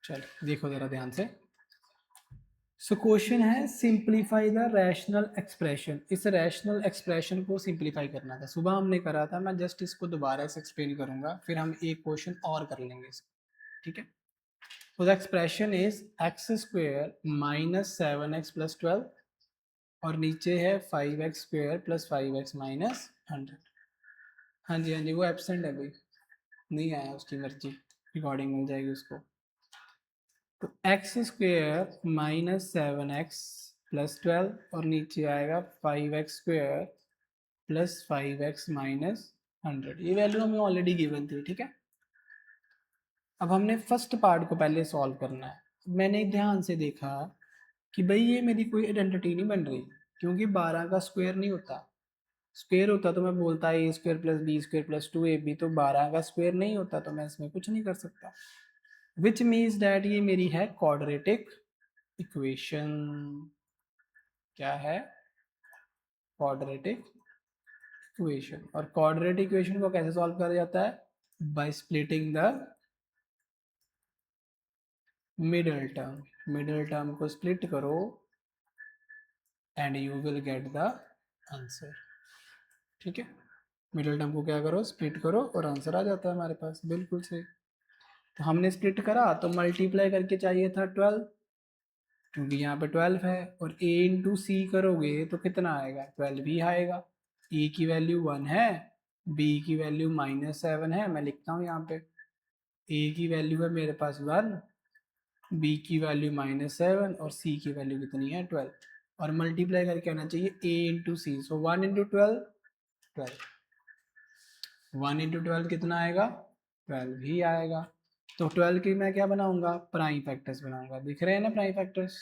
चलो देखो जरा ध्यान से। सो क्वेश्चन है सिंप्लीफाई द रैशनल एक्सप्रेशन। इस रैशनल एक्सप्रेशन को सिंप्लीफाई करना था, सुबह हमने करा था। मैं जस्ट इसको दोबारा से एक्सप्लेन करूंगा, फिर हम एक क्वेश्चन और कर लेंगे इसको, ठीक है। So the expression is x square minus 7x plus 12 और नीचे है 5x square plus 5x minus 100। हाँ जी हाँ जी, वो एबसेंट है भाई, नहीं आया, उसकी मर्जी, रिकॉर्डिंग मिल जाएगी उसको। तो x square minus 7x plus 12 और नीचे आएगा 5x square plus 5x minus 100। ये वैल्यू हमें ऑलरेडी गिवन थी, ठीक है। अब हमने फर्स्ट पार्ट को पहले सॉल्व करना है। मैंने ध्यान से देखा कि भाई ये मेरी कोई आइडेंटिटी नहीं बन रही, क्योंकि 12 का स्क्वायर नहीं होता। स्क्वायर होता तो मैं बोलता A square plus B square plus 2ab, तो 12 का स्क्वायर नहीं होता, तो मैं इसमें कुछ नहीं कर सकता। विच मीन्स डैट ये मेरी है क्वाड्रेटिक इक्वेशन। क्या है? Quadratic equation. और क्वाड्रेटिक इक्वेशन को कैसे सॉल्व करा जाता है? By splitting the middle term. Middle term को स्प्लिट करो and you will get the answer, ठीक है। मिडल टर्म को क्या करो, स्प्लिट करो और आंसर आ जाता है हमारे पास, बिल्कुल सही। तो हमने स्प्लिट करा तो मल्टीप्लाई करके चाहिए था 12, क्योंकि यहाँ पे 12 है। और a इंटू सी करोगे तो कितना आएगा? 12 ही आएगा। a की वैल्यू 1 है, b की वैल्यू -7 है, मैं लिखता हूँ यहाँ पे। a की वैल्यू है मेरे पास 1, b की वैल्यू -7 और c की वैल्यू कितनी है? 12। और मल्टीप्लाई करके आना चाहिए a into C. So 1 into 12 12, 1 into 12 कितना आएगा? 12 ही आएगा। तो 12 की मैं क्या बनाऊंगा? प्राइम फैक्टर्स बनाऊंगा। दिख रहे हैं ना प्राइम फैक्टर्स?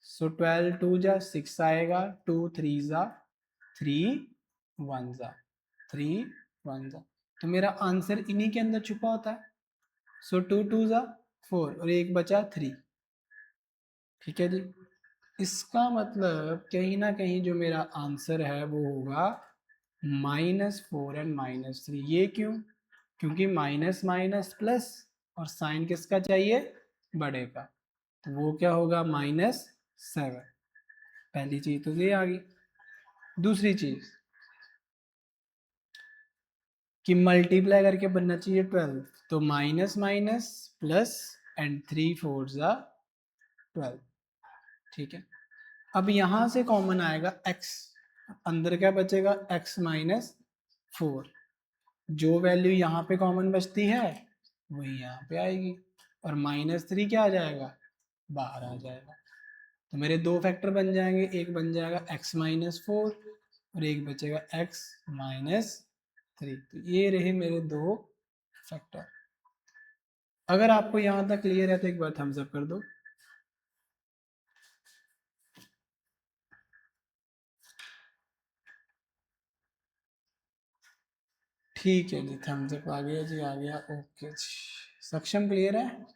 सो 12 2 जा 6 आएगा, 2 3 जा 3 1 जा 3 1 जा। तो मेरा आंसर इन्हीं के अंदर छुपा होता है। सो 2 2 जा 4 और एक बचा 3, ठीक है जी। इसका मतलब कहीं ना कहीं जो मेरा आंसर है वो होगा -4 एंड -3। ये क्यों? क्योंकि माइनस माइनस प्लस और साइन किसका चाहिए? बड़े का। तो वो क्या होगा? -7। पहली चीज तो ये आ गई। दूसरी चीज कि मल्टीप्लाई करके बनना चाहिए 12, तो माइनस माइनस प्लस एंड 3 4 जा 12, ठीक है। अब यहां से कॉमन आएगा x, अंदर क्या बचेगा? x -4। जो वैल्यू यहाँ पे कॉमन बचती है वही यहाँ पे आएगी, और -3 क्या आ जाएगा? बाहर आ जाएगा। तो मेरे दो फैक्टर बन जाएंगे, एक बन जाएगा x -4 और एक बचेगा x -3। तो ये रहे मेरे दो फैक्टर। अगर आपको यहाँ तक क्लियर है तो एक बार थम्स अप कर दो। ठीक है जी, थम्स अप आ गया जी, आ गया। ओके जी, सक्षम क्लियर है?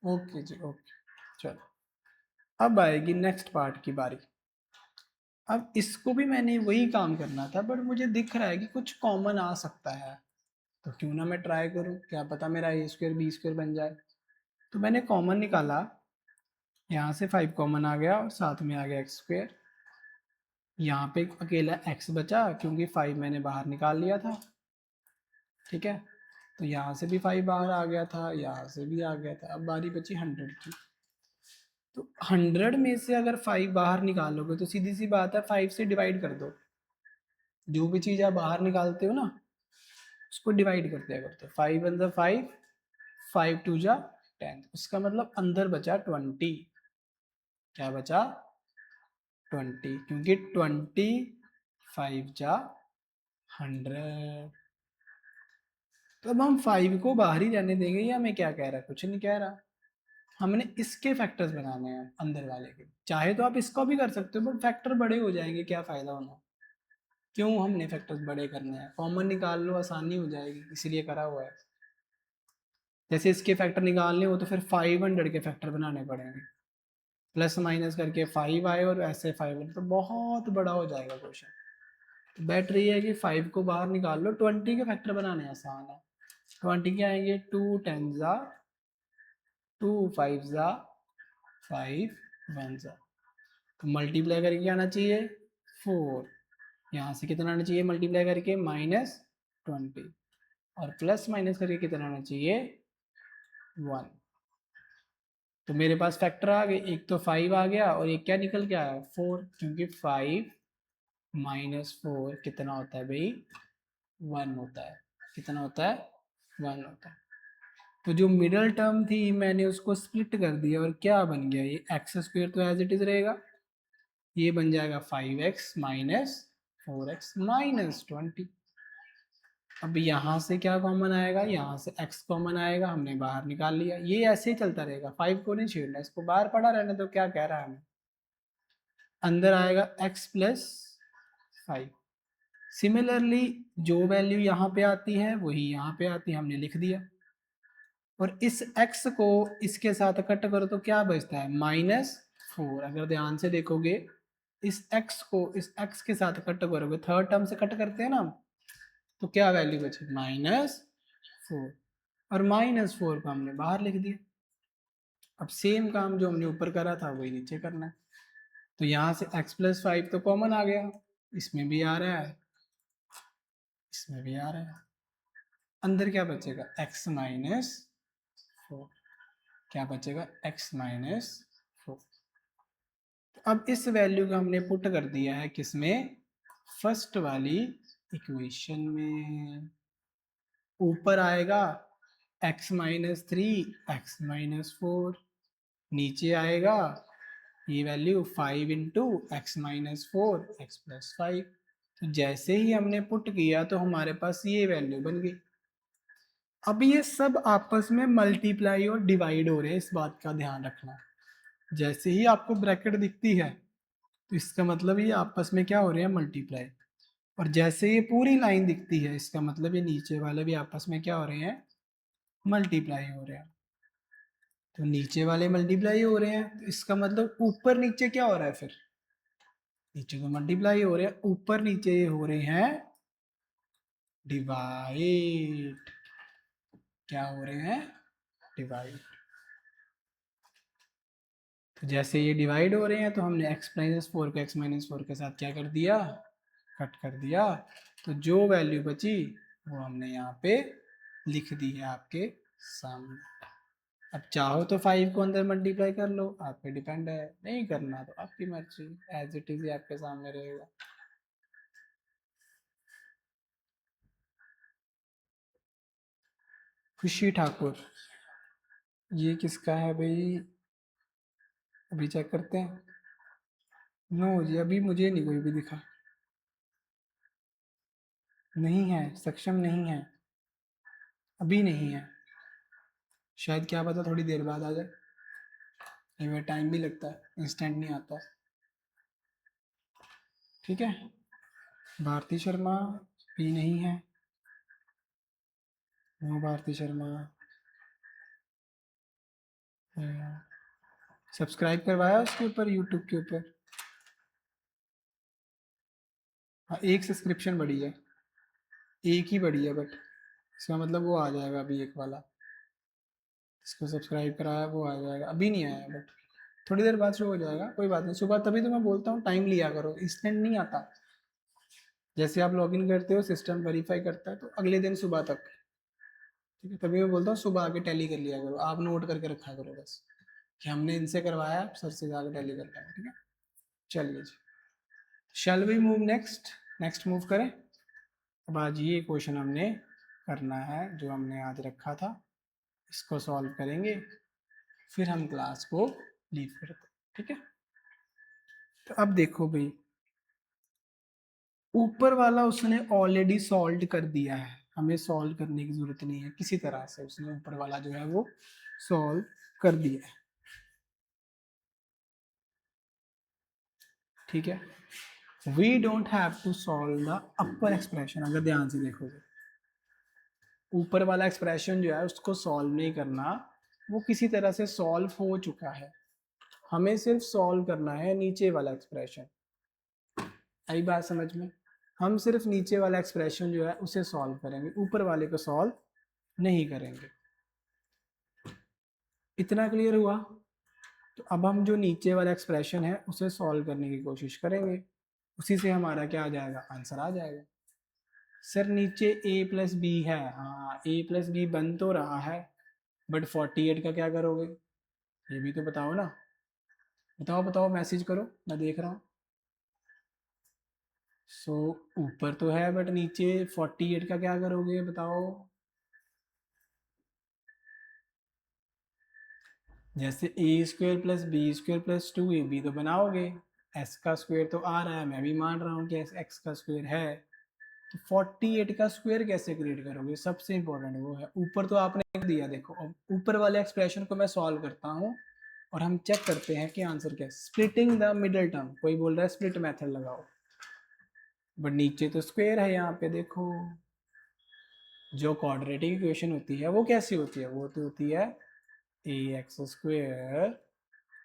ओके जी, ओके। चलो अब आएगी नेक्स्ट पार्ट की बारी। अब इसको भी मैंने वही काम करना था, बट मुझे दिख रहा है कि कुछ कॉमन आ सकता है, तो क्यों ना मैं ट्राई करूं, क्या पता मेरा ए स्क्वायर बी स्क्वायर बन जाए। तो मैंने कॉमन निकाला, यहाँ से 5 कॉमन आ गया और साथ में आ गया एक्स स्क्वायर। यहाँ पे अकेला x बचा क्योंकि 5 मैंने बाहर निकाल लिया था, ठीक है। तो यहाँ से भी 5 बाहर आ गया था, यहाँ से भी आ गया था। अब बारी बची 100 की। तो 100 में से अगर 5 बाहर निकालोगे तो सीधी सी बात है 5 से डिवाइड कर दो। जो भी चीज़ आप बाहर निकालते हो ना उसको डिवाइड कर दिया करते हो। 5 वन जा 5, 5 टू जा 10। उसका मतलब अंदर बचा 20। क्या बचा? 20, क्योंकि 20 5 जा 100। तो अब हम 5 को बाहर ही रहने देंगे, या मैं क्या कह रहा? कुछ नहीं कह रहा। हमने इसके फैक्टर्स बनाने हैं अंदर वाले के। चाहे तो आप इसको भी कर सकते हो, बट फैक्टर बड़े हो जाएंगे, क्या फायदा होना। क्यों हमने फैक्टर्स बड़े करने हैं? कॉमन निकाल लो, आसानी हो जाएगी, इसीलिए करा हुआ है। जैसे इसके फैक्टर निकालने हो तो फिर 500 के फैक्टर बनाने पड़ेंगे, प्लस माइनस करके 5 आए और ऐसे 500, तो बहुत बड़ा हो जाएगा क्वेश्चन। तो बेटर ये है कि 5 को बाहर निकाल लो। 20 के फैक्टर बनाने आसान है। 20 के आएंगे 2 10 जा 2 5 ज़ा 5 1 ज़ा, तो मल्टीप्लाई करके आना चाहिए 4, यहाँ से कितना आना चाहिए मल्टीप्लाई करके -20, और प्लस माइनस करके कितना आना चाहिए 1। तो मेरे पास फैक्टर आ गए, एक तो 5 आ गया और एक क्या निकल के आया 4, क्योंकि 5 -4 कितना होता है भाई 1 होता है। कितना होता है 1 होता है। तो जो मिडल टर्म थी मैंने उसको स्प्लिट कर दिया और क्या बन गया, ये एक्स स्क्वेयर तो एज इट इज रहेगा, ये बन जाएगा 5x माइनस 4x माइनस 20। अब यहाँ से क्या कॉमन आएगा, यहाँ से x कॉमन आएगा, हमने बाहर निकाल लिया, ये ऐसे ही चलता रहेगा, 5 को नहीं छेड़ना, इसको बाहर पड़ा रहने तो क्या कह रहा है हमें, अंदर आएगा x प्लस 5। सिमिलरली जो वैल्यू यहाँ पे आती है वही यहाँ पे आती है, हमने लिख दिया, और इस x को इसके साथ कट करो तो क्या बचता है -4। अगर ध्यान से देखोगे इस x को इस x के साथ कट करोगे, थर्ड टर्म से कट करते हैं ना, तो क्या वैल्यू बचे -4, और -4 को हमने बाहर लिख दिया। अब सेम काम जो हमने ऊपर करा था वही नीचे करना है, तो यहाँ से x प्लस 5 तो कॉमन आ गया, इसमें भी आ रहा है, इसमें भी आ रहा है, अंदर क्या बचेगा x माइनस 4, क्या बचेगा x माइनस 4। अब इस वैल्यू को हमने पुट कर दिया है किसमें, फर्स्ट वाली इक्वेशन में। ऊपर आएगा x माइनस 3 x माइनस 4, नीचे आएगा ये value 5 into x minus 4 x plus 5। तो जैसे ही हमने पुट किया तो हमारे पास ये वैल्यू बन गई। अब ये सब आपस में मल्टीप्लाई और डिवाइड हो रहे हैं, इस बात का ध्यान रखना। जैसे ही आपको ब्रैकेट दिखती है तो इसका मतलब ये आपस में क्या हो रहे हैं मल्टीप्लाई, और जैसे ये पूरी लाइन दिखती है इसका मतलब ये नीचे वाले भी आपस में क्या हो रहे हैं मल्टीप्लाई हो रहे हैं। तो नीचे वाले मल्टीप्लाई हो रहे हैं तो इसका मतलब ऊपर नीचे क्या हो रहा है, फिर नीचे तो मल्टीप्लाई हो रहे हैं, ऊपर नीचे ये हो रहे हैं डिवाइड। क्या हो रहे हैं डिवाइड। तो जैसे ये डिवाइड हो रहे हैं तो हमने x माइनस 4 को x माइनस 4 के साथ क्या कर दिया कट कर दिया, तो जो वैल्यू बची वो हमने यहाँ पे लिख दी है आपके सामने। अब चाहो तो 5 को अंदर मल्टीप्लाई कर लो, आप पे डिपेंड है, नहीं करना तो आपकी मर्जी, एज इट इज आपके सामने रहेगा। खुशी ठाकुर, ये किसका है भाई, अभी चेक करते हैं। नो जी अभी मुझे नहीं कोई भी दिखा, नहीं है, सक्षम नहीं है, अभी नहीं है, शायद क्या पता थोड़ी देर बाद आ जाए, कई बार टाइम भी लगता है, इंस्टेंट नहीं आता। ठीक है, भारती शर्मा भी नहीं है, नो भारती शर्मा। सब्सक्राइब करवाया उसके ऊपर यूट्यूब के ऊपर, हाँ एक सब्सक्रिप्शन बढ़ी है, एक ही बढ़ी है, बट इसका मतलब वो आ जाएगा अभी एक वाला, इसको सब्सक्राइब कराया वो आ जाएगा, अभी नहीं आया बट थोड़ी देर बाद शुरू हो जाएगा, कोई बात नहीं। सुबह तभी तो मैं बोलता हूँ टाइम लिया करो, इंस्टेंट नहीं आता। जैसे आप लॉगिन करते हो सिस्टम वेरीफाई करता है तो अगले दिन सुबह तक, ठीक है, तभी मैं बोलता हूँ सुबह आके टैली कर लिया करो, आप नोट करके रखा करो बस कि हमने इनसे करवाया, सर से जाकर टैली कर लेना, ठीक है। चलिए जी, shall we move next, next move करें। अब आज ये क्वेश्चन हमने करना है जो हमने आज रखा था, इसको सॉल्व करेंगे फिर हम क्लास को लीव करते, ठीक है। तो अब देखो भाई, ऊपर वाला उसने ऑलरेडी सॉल्व कर दिया है, हमें सॉल्व करने की जरूरत नहीं है, किसी तरह से उसने ऊपर वाला जो है वो सॉल्व कर दिया है, ठीक है। We don't have to solve the upper expression. अगर ध्यान से देखोगे ऊपर वाला एक्सप्रेशन जो है उसको सॉल्व नहीं करना, वो किसी तरह से सॉल्व हो चुका है, हमें सिर्फ सॉल्व करना है नीचे वाला एक्सप्रेशन। आई बात समझ में, हम सिर्फ नीचे वाला एक्सप्रेशन जो है उसे सॉल्व करेंगे, ऊपर वाले को सॉल्व नहीं करेंगे। इतना क्लियर हुआ? तो अब हम जो नीचे वाला एक्सप्रेशन है उसे सॉल्व करने की कोशिश करेंगे, उसी से हमारा क्या आ जाएगा, आंसर आ जाएगा। सर नीचे a प्लस बी है, हाँ a प्लस बी बन तो रहा है, बट 48 का क्या करोगे, ये भी तो बताओ ना। बताओ बताओ, मैसेज करो, मैं देख रहा हूँ। सो ऊपर तो है बट नीचे 48 का क्या करोगे बताओ। जैसे A square plus B square plus 2ab तो बनाओगे, एस का स्क्वेयर तो आ रहा है, मैं भी मान रहा हूँ कि एक्स का स्क्वेयर है, तो 48 का स्क्वेयर कैसे क्रिएट करोगे, सबसे इंपॉर्टेंट वो है। ऊपर तो आपने दिया, देखो अब ऊपर वाले एक्सप्रेशन को मैं सॉल्व करता हूँ और हम चेक करते हैं कि आंसर क्या है। स्प्लिटिंग द मिडल टर्म, कोई बोल रहा है स्प्लिट मेथड लगाओ, बट नीचे तो स्क्वेयर है यहाँ पे देखो। जो क्वाड्रेटिक इक्वेशन होती है वो कैसी होती है, वो तो होती है A X square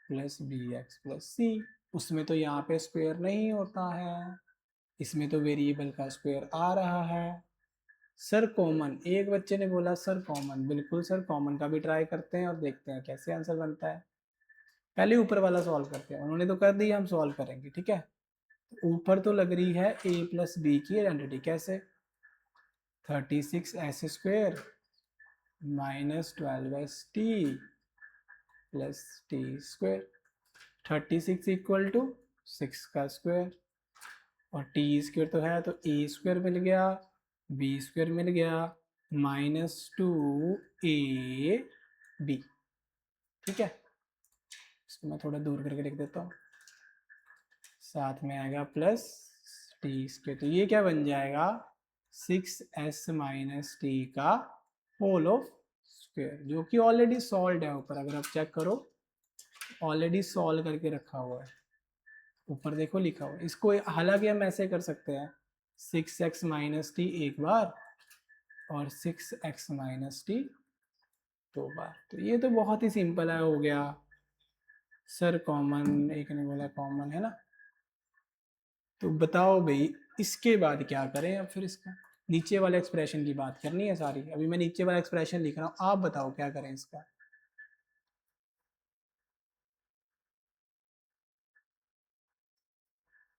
plus B X plus C. उसमें तो यहाँ पे स्क्वेयर नहीं होता है, इसमें तो वेरिएबल का स्क्वेयर आ रहा है। सर कॉमन, एक बच्चे ने बोला सर कॉमन, बिल्कुल सर कॉमन का भी ट्राई करते हैं और देखते हैं कैसे आंसर बनता है। पहले ऊपर वाला सॉल्व करते हैं, उन्होंने तो कर दिया, हम सॉल्व करेंगे, ठीक है। ऊपर तो लग रही है a प्लस बी की आइडेंटिटी, कैसे 36s² minus 12st plus t²। 36 equal to 6 का स्क्वायर, और t² तो है तो a² मिल गया, b² मिल गया, -2ab, ठीक है। इसको मैं थोड़ा दूर करके लिख देता हूँ, साथ में आएगा प्लस t², तो ये क्या बन जाएगा 6s माइनस टी का होल ऑफ स्क्वायर, जो कि ऑलरेडी सॉल्व है। ऊपर अगर आप चेक करो, ऑलरेडी सॉल्व करके रखा हुआ है, ऊपर देखो लिखा हुआ है। इसको हालांकि हम ऐसे कर सकते हैं 6x माइनस टी एक बार और 6x माइनस टी दो बार, तो ये तो बहुत ही सिंपल है, हो गया। सर कॉमन, एक ने बोला कॉमन है ना, तो बताओ भाई इसके बाद क्या करें। अब फिर इसका नीचे वाले एक्सप्रेशन की बात करनी है सारी, अभी मैं नीचे वाला एक्सप्रेशन लिख रहा हूँ, आप बताओ क्या करें इसका।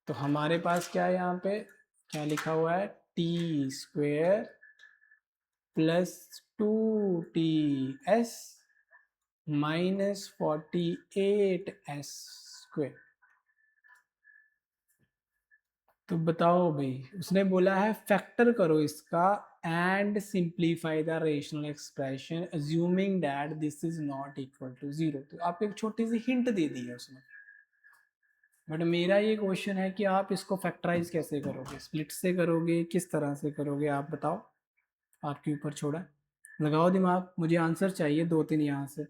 तो हमारे पास क्या है, यहाँ पे क्या लिखा हुआ है, t² plus 2ts minus 48s²। तो बताओ भाई, उसने बोला है फैक्टर करो इसका and simplify the rational expression assuming that this is not equal to 0। तो आपको एक छोटी सी हिंट दे दी है उसने, बट मेरा ये क्वेश्चन है कि आप इसको फैक्टराइज कैसे करोगे, स्प्लिट से करोगे, किस तरह से करोगे, आप बताओ, आपके ऊपर छोड़ा। लगाओ दिमाग, मुझे आंसर चाहिए 2-3 यहाँ से।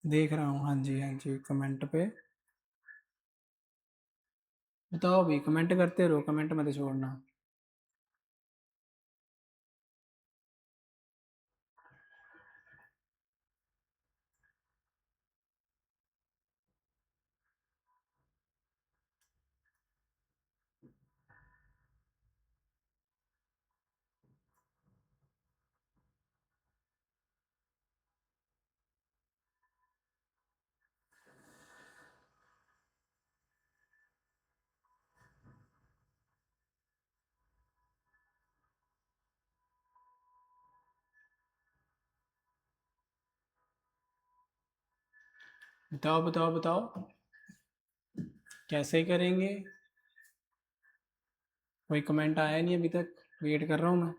देख रहा हूँ, हाँ जी हाँ जी, कमेंट पे बताओ भाई, कमेंट करते रहो, कमेंट मत छोड़ना। बताओ बताओ बताओ, कैसे करेंगे। कोई कमेंट आया नहीं अभी तक, वेट कर रहा हूँ मैं।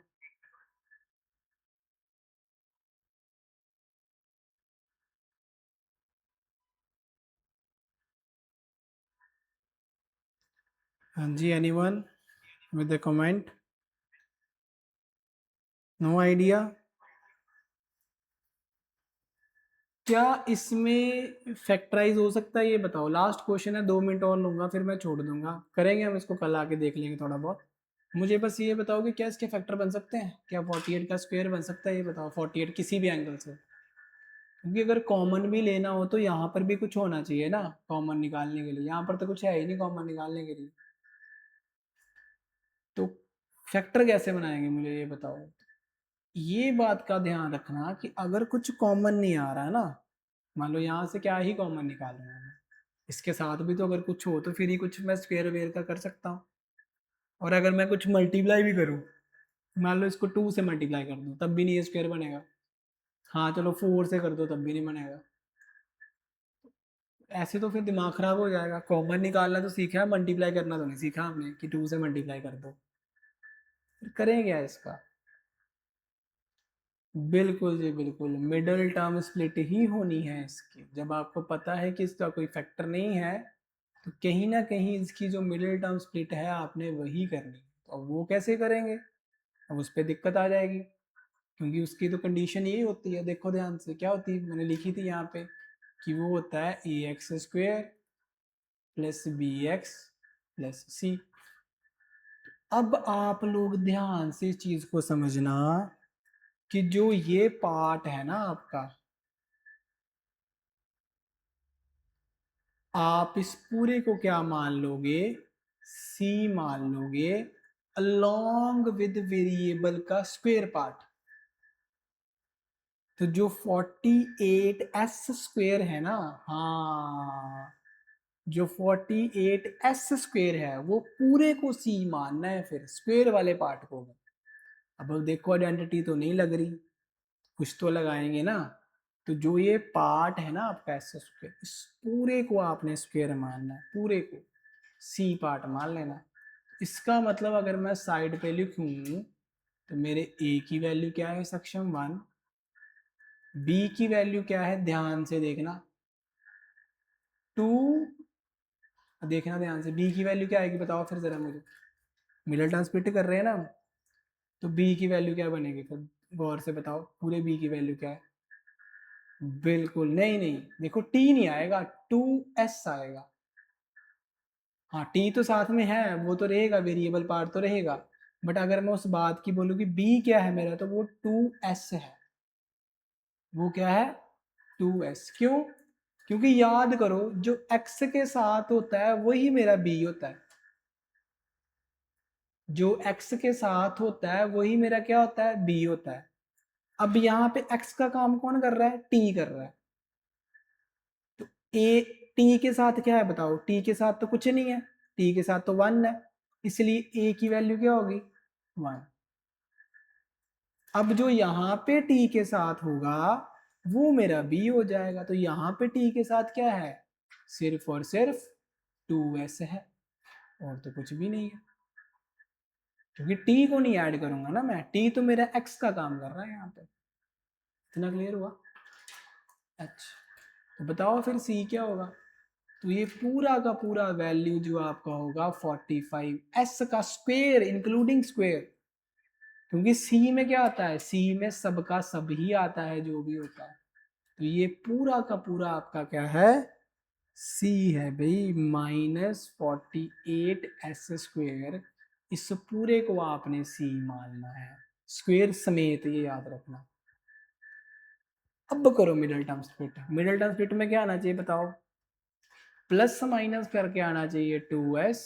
हाँ जी, anyone with the comment, no idea. क्या इसमें फैक्टराइज हो सकता है, ये बताओ। लास्ट क्वेश्चन है, 2 मिनट और लूंगा फिर मैं छोड़ दूंगा, करेंगे हम इसको, कल आके देख लेंगे थोड़ा बहुत। मुझे बस ये बताओ कि क्या इसके फैक्टर बन सकते हैं, क्या 48 का स्क्वायर बन सकता है, ये बताओ 48 किसी भी एंगल से। क्योंकि अगर कॉमन भी लेना हो तो यहाँ पर भी कुछ होना चाहिए ना कॉमन निकालने के लिए, यहाँ पर तो कुछ है ही नहीं कॉमन निकालने के लिए, तो फैक्टर कैसे बनाएंगे मुझे ये बताओ। ये बात का ध्यान रखना कि अगर कुछ कॉमन नहीं आ रहा है ना, मान लो यहाँ से क्या ही कॉमन निकाल रहे हैं, इसके साथ भी तो अगर कुछ हो तो फिर ही कुछ मैं स्क्वायर वेयर का कर सकता हूँ। और अगर मैं कुछ मल्टीप्लाई भी करूँ, मान लो इसको 2 से मल्टीप्लाई कर दूँ तब भी नहीं ये स्क्वायर बनेगा। हाँ चलो 4 से कर दो तब भी नहीं बनेगा। ऐसे तो फिर दिमाग खराब हो जाएगा। कॉमन निकालना तो सीखा है, मल्टीप्लाई करना तो नहीं सीखा हमने कि 2 से मल्टीप्लाई कर दो। फिर करें क्या इसका? बिल्कुल जी बिल्कुल, मिडल टर्म स्प्लिट ही होनी है इसकी। जब आपको पता है कि इसका कोई फैक्टर नहीं है तो कहीं ना कहीं इसकी जो मिडिल टर्म स्प्लिट है आपने वही करनी। तो अब वो कैसे करेंगे? अब उस पर दिक्कत आ जाएगी, क्योंकि उसकी तो कंडीशन यही होती है। देखो ध्यान से क्या होती है, मैंने लिखी थी यहाँ पे कि वो होता है A X square plus B X plus C. अब आप लोग ध्यान से इस चीज को समझना कि जो ये पार्ट है ना आपका, आप इस पूरे को क्या मान लोगे? सी मान लोगे अलोंग विद वेरिएबल का स्क्वायर पार्ट। तो जो 48s स्क्वायर है ना, हाँ, जो 48s स्क्वायर है वो पूरे को सी मानना है, फिर स्क्वायर वाले पार्ट को। अब देखो आइडेंटिटी तो नहीं लग रही, कुछ तो लगाएंगे ना। तो जो ये पार्ट है ना आपका एस स्क्वायर, इस पूरे को आपने स्क्वायर मानना है, पूरे को सी पार्ट मान लेना। इसका मतलब अगर मैं साइड पे लिखूं तो मेरे ए की वैल्यू क्या है सेक्शन 1, बी की वैल्यू क्या है ध्यान से देखना 2। देखना ध्यान से बी की वैल्यू क्या आएगी बताओ फिर जरा मुझे। मिडल टर्म स्प्लिट कर रहे हैं ना, तो बी की वैल्यू क्या बनेगी फिर? गौर से बताओ पूरे बी की वैल्यू क्या है? बिल्कुल नहीं नहीं, देखो टी नहीं आएगा, 2s आएगा। हाँ टी तो साथ में है, वो तो रहेगा, वेरिएबल पार्ट तो रहेगा। बट अगर मैं उस बात की बोलूँ कि बी क्या है मेरा, तो वो 2s है। वो क्या है? 2s। क्यों? क्योंकि याद करो जो x के साथ होता है वही मेरा b होता है। जो x के साथ होता है वही मेरा क्या होता है? b होता है। अब यहाँ पे x का काम कौन कर रहा है? t कर रहा है। तो a t के साथ क्या है बताओ? t के साथ तो कुछ नहीं है, t के साथ तो 1 है, इसलिए a की वैल्यू क्या होगी? 1। अब जो यहाँ पे t के साथ होगा वो मेरा b हो जाएगा। तो यहाँ पे t के साथ क्या है? सिर्फ और सिर्फ 2s है, और तो कुछ भी नहीं है, क्योंकि t को नहीं ऐड करूंगा ना मैं। t तो मेरा x का काम कर रहा है यहाँ पे। इतना क्लियर हुआ? अच्छा, तो बताओ फिर c क्या होगा? तो ये पूरा का पूरा वैल्यू जो आपका होगा 45s का स्क्वायर इंक्लूडिंग स्क्वायर। क्योंकि सी में क्या आता है? सी में सबका सब ही आता है जो भी होता है। तो ये पूरा का पूरा आपका क्या है? सी है भाई, -48s²। इस पूरे को आपने सी मानना है, स्क्वायर समेत, ये याद रखना। अब करो middle term split. Middle term split में क्या आना चाहिए बताओ? प्लस माइनस करके आना चाहिए 2s,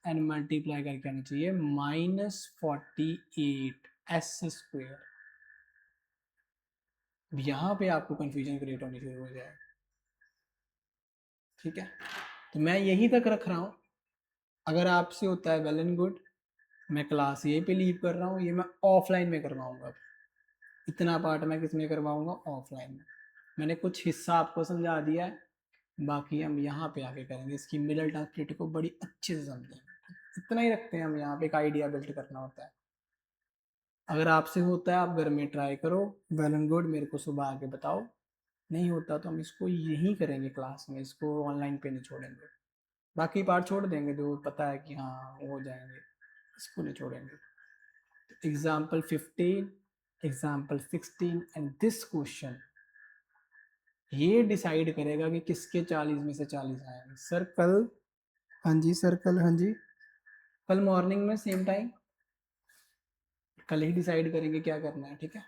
एंड मल्टीप्लाई करके आना चाहिए -48s²। यहाँ पे आपको कंफ्यूजन क्रिएट होनी शुरू हो जाए। ठीक है, तो मैं यहीं तक रख रहा हूँ। अगर आपसे होता है वेल एंड गुड, मैं क्लास यहीं पे लीव कर रहा हूँ। ये मैं ऑफलाइन में करवाऊंगा। इतना पार्ट मैं किस में करवाऊंगा? ऑफलाइन में। मैंने कुछ हिस्सा आपको समझा दिया है, बाकी हम यहाँ पे आके करेंगे। इसकी मिडल टर्म स्प्लिट को बड़ी अच्छे से समझेंगे। इतना ही रखते हैं हम यहाँ पे, एक आइडिया बिल्ड करना होता है। अगर आपसे होता है आप घर में ट्राई करो, वेल एंड गुड, मेरे को सुबह आके बताओ। नहीं होता तो हम इसको यहीं करेंगे क्लास में, इसको ऑनलाइन पे नहीं छोड़ेंगे। बाकी पार्ट छोड़ देंगे जो पता है कि हाँ हो जाएंगे, इसको नहीं छोड़ेंगे। Example 15, example 16 and this question, ये डिसाइड करेगा कि किसके 40 में से 40 आएंगे। सर कल, हाँ जी सर कल, हाँ जी कल मॉर्निंग में सेम टाइम, कल ही डिसाइड करेंगे क्या करना है। ठीक है।